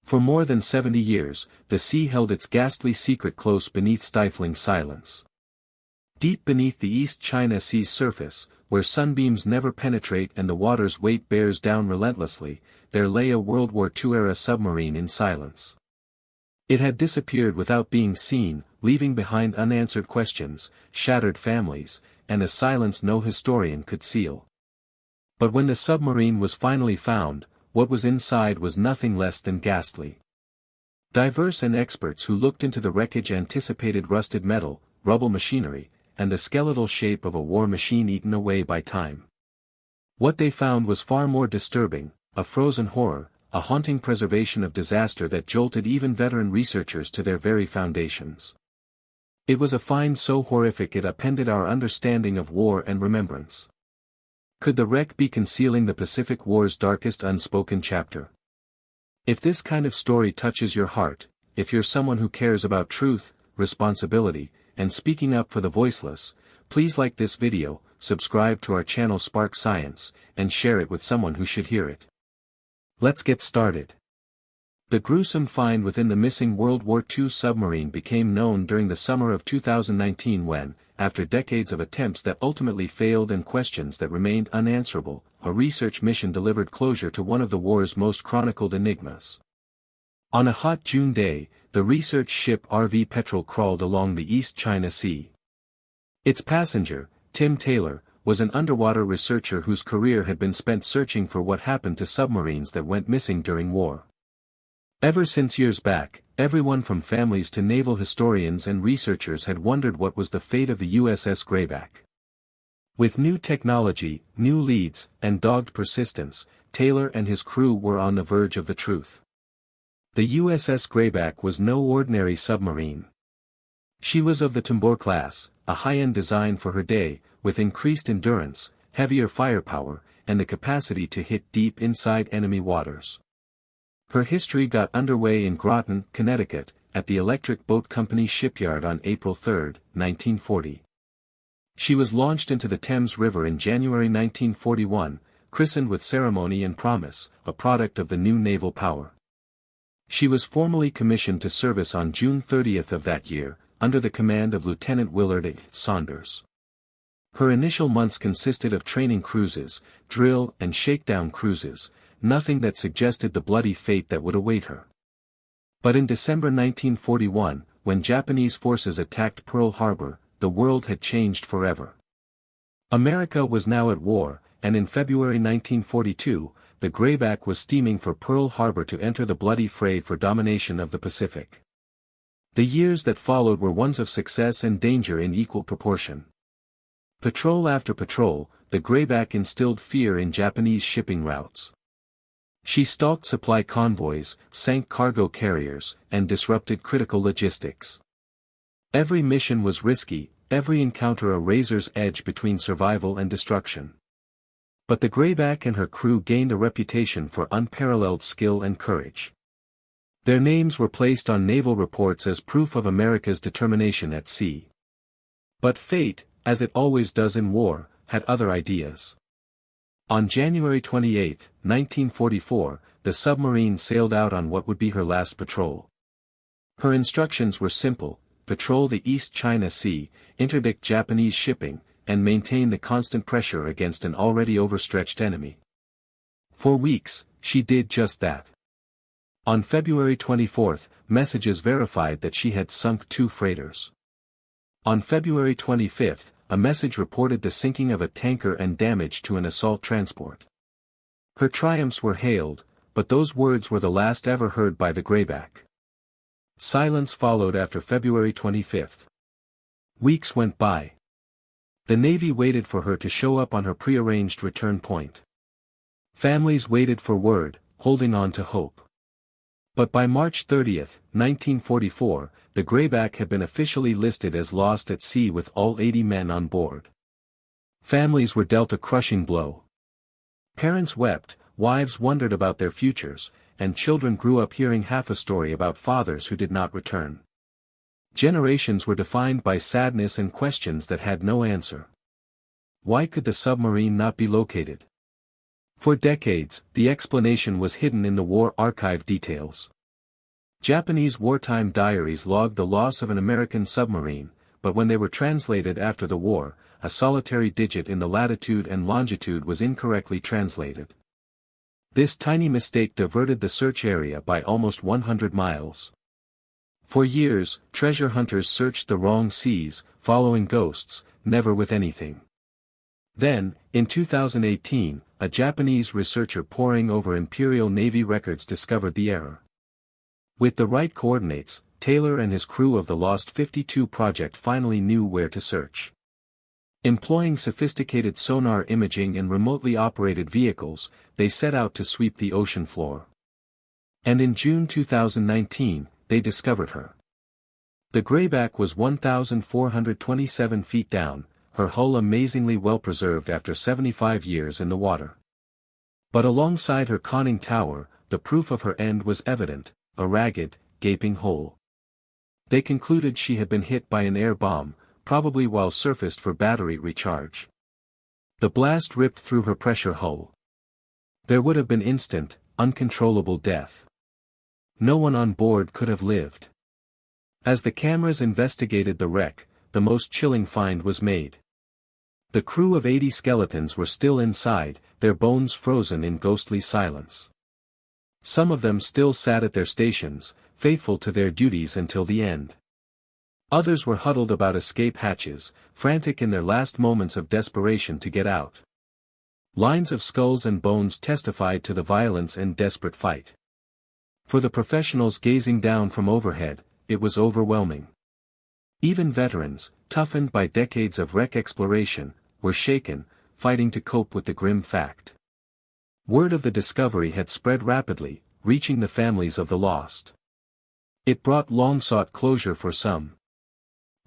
For more than 70 years, the sea held its ghastly secret close beneath stifling silence. Deep beneath the East China Sea's surface, where sunbeams never penetrate and the water's weight bears down relentlessly, there lay a World War II-era submarine in silence. It had disappeared without being seen, leaving behind unanswered questions, shattered families, and a silence no historian could seal. But when the submarine was finally found, what was inside was nothing less than ghastly. Divers and experts who looked into the wreckage anticipated rusted metal, rubble machinery, and the skeletal shape of a war machine eaten away by time. What they found was far more disturbing, a frozen horror, a haunting preservation of disaster that jolted even veteran researchers to their very foundations. It was a find so horrific it upended our understanding of war and remembrance. Could the wreck be concealing the Pacific War's darkest unspoken chapter? If this kind of story touches your heart, if you're someone who cares about truth, responsibility, and speaking up for the voiceless, please like this video, subscribe to our channel Spark Science, and share it with someone who should hear it. Let's get started. The gruesome find within the missing World War II submarine became known during the summer of 2019 when, after decades of attempts that ultimately failed and questions that remained unanswerable, a research mission delivered closure to one of the war's most chronicled enigmas. On a hot June day, the research ship RV Petrel crawled along the East China Sea. Its passenger, Tim Taylor, was an underwater researcher whose career had been spent searching for what happened to submarines that went missing during war. Ever since years back, everyone from families to naval historians and researchers had wondered what was the fate of the USS Greyback. With new technology, new leads, and dogged persistence, Taylor and his crew were on the verge of the truth. The USS Greyback was no ordinary submarine. She was of the Tambor class, a high-end design for her day, with increased endurance, heavier firepower, and the capacity to hit deep inside enemy waters. Her history got underway in Groton, Connecticut, at the Electric Boat Company shipyard on April 3, 1940. She was launched into the Thames River in January 1941, christened with ceremony and promise, a product of the new naval power. She was formally commissioned to service on June 30 of that year, under the command of Lieutenant Willard A. Saunders. Her initial months consisted of training cruises, drill and shakedown cruises, nothing that suggested the bloody fate that would await her. But in December 1941, when Japanese forces attacked Pearl Harbor, the world had changed forever. America was now at war, and in February 1942, the Greyback was steaming for Pearl Harbor to enter the bloody fray for domination of the Pacific. The years that followed were ones of success and danger in equal proportion. Patrol after patrol, the Greyback instilled fear in Japanese shipping routes. She stalked supply convoys, sank cargo carriers, and disrupted critical logistics. Every mission was risky, every encounter a razor's edge between survival and destruction. But the Greyback and her crew gained a reputation for unparalleled skill and courage. Their names were placed on naval reports as proof of America's determination at sea. But fate, as it always does in war, had other ideas. On January 28, 1944, the submarine sailed out on what would be her last patrol. Her instructions were simple: patrol the East China Sea, interdict Japanese shipping, and maintain the constant pressure against an already overstretched enemy. For weeks, she did just that. On February 24, messages verified that she had sunk 2 freighters. On February 25, a message reported the sinking of a tanker and damage to an assault transport. Her triumphs were hailed, but those words were the last ever heard by the Greyback. Silence followed after February 25. Weeks went by. The Navy waited for her to show up on her prearranged return point. Families waited for word, holding on to hope. But by March 30, 1944, the Greyback had been officially listed as lost at sea with all 80 men on board. Families were dealt a crushing blow. Parents wept, wives wondered about their futures, and children grew up hearing half a story about fathers who did not return. Generations were defined by sadness and questions that had no answer. Why could the submarine not be located? For decades, the explanation was hidden in the war archive details. Japanese wartime diaries logged the loss of an American submarine, but when they were translated after the war, a solitary digit in the latitude and longitude was incorrectly translated. This tiny mistake diverted the search area by almost 100 miles. For years, treasure hunters searched the wrong seas, following ghosts, never with anything. Then, in 2018, a Japanese researcher poring over Imperial Navy records discovered the error. With the right coordinates, Taylor and his crew of the Lost 52 project finally knew where to search. Employing sophisticated sonar imaging and remotely operated vehicles, they set out to sweep the ocean floor. And in June 2019, they discovered her. The grayback was 1,427 feet down, her hull amazingly well preserved after 75 years in the water. But alongside her conning tower, the proof of her end was evident, a ragged, gaping hole. They concluded she had been hit by an air bomb, probably while surfaced for battery recharge. The blast ripped through her pressure hull. There would have been instant, uncontrollable death. No one on board could have lived. As the cameras investigated the wreck, the most chilling find was made. The crew of 80 skeletons were still inside, their bones frozen in ghostly silence. Some of them still sat at their stations, faithful to their duties until the end. Others were huddled about escape hatches, frantic in their last moments of desperation to get out. Lines of skulls and bones testified to the violence and desperate fight. For the professionals gazing down from overhead, it was overwhelming. Even veterans, toughened by decades of wreck exploration, were shaken, fighting to cope with the grim fact. Word of the discovery had spread rapidly, reaching the families of the lost. It brought long-sought closure for some.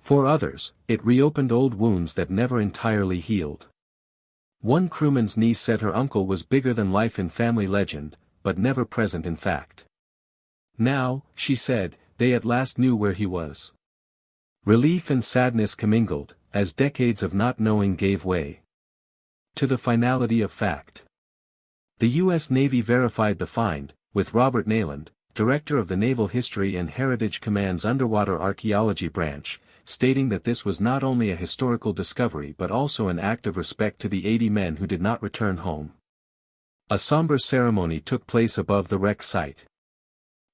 For others, it reopened old wounds that never entirely healed. One crewman's niece said her uncle was bigger than life in family legend, but never present in fact. Now, she said, they at last knew where he was. Relief and sadness commingled, as decades of not knowing gave way to the finality of fact. The U.S. Navy verified the find, with Robert Nayland, director of the Naval History and Heritage Command's Underwater Archaeology Branch, stating that this was not only a historical discovery but also an act of respect to the 80 men who did not return home. A somber ceremony took place above the wreck site.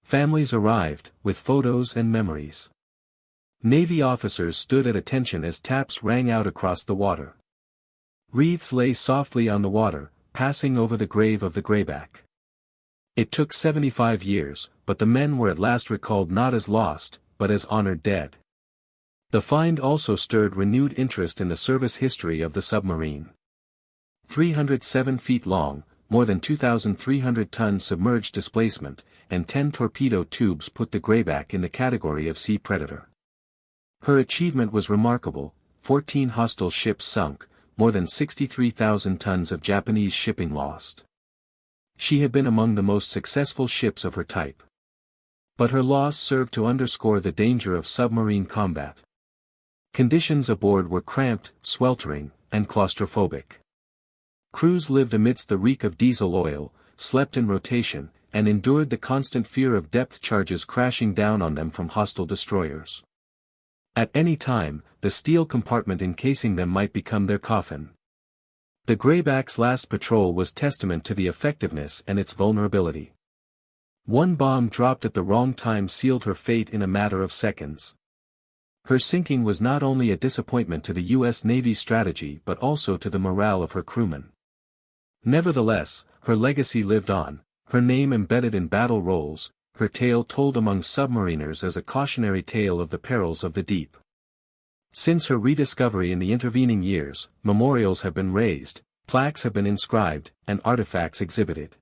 Families arrived, with photos and memories. Navy officers stood at attention as taps rang out across the water. Wreaths lay softly on the water, passing over the grave of the grayback. It took 75 years, but the men were at last recalled not as lost, but as honored dead. The find also stirred renewed interest in the service history of the submarine. 307 feet long, more than 2,300 tons submerged displacement, and 10 torpedo tubes put the grayback in the category of sea predator. Her achievement was remarkable: 14 hostile ships sunk, more than 63,000 tons of Japanese shipping lost. She had been among the most successful ships of her type. But her loss served to underscore the danger of submarine combat. Conditions aboard were cramped, sweltering, and claustrophobic. Crews lived amidst the reek of diesel oil, slept in rotation, and endured the constant fear of depth charges crashing down on them from hostile destroyers. At any time, the steel compartment encasing them might become their coffin. The grayback's last patrol was testament to the effectiveness and its vulnerability. One bomb dropped at the wrong time sealed her fate in a matter of seconds. Her sinking was not only a disappointment to the U.S. Navy's strategy but also to the morale of her crewmen. Nevertheless, her legacy lived on, her name embedded in battle rolls, her tale told among submariners as a cautionary tale of the perils of the deep. Since her rediscovery in the intervening years, memorials have been raised, plaques have been inscribed, and artifacts exhibited.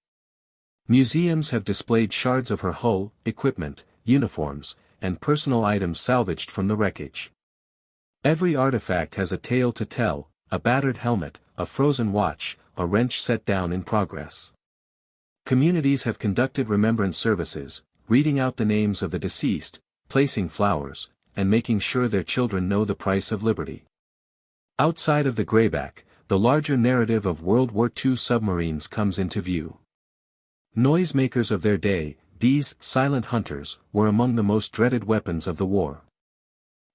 Museums have displayed shards of her hull, equipment, uniforms, and personal items salvaged from the wreckage. Every artifact has a tale to tell: a battered helmet, a frozen watch, a wrench set down in progress. Communities have conducted remembrance services, reading out the names of the deceased, placing flowers, and making sure their children know the price of liberty. Outside of the grayback, the larger narrative of World War II submarines comes into view. Noisemakers of their day, these silent hunters were among the most dreaded weapons of the war.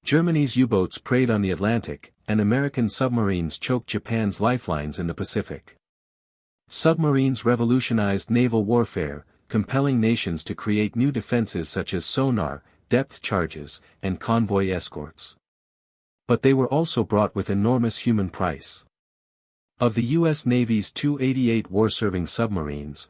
Germany's U-boats preyed on the Atlantic, and American submarines choked Japan's lifelines in the Pacific. Submarines revolutionized naval warfare, compelling nations to create new defenses such as sonar, depth charges, and convoy escorts. But they were also brought with enormous human price. Of the U.S. Navy's 288 war-serving submarines,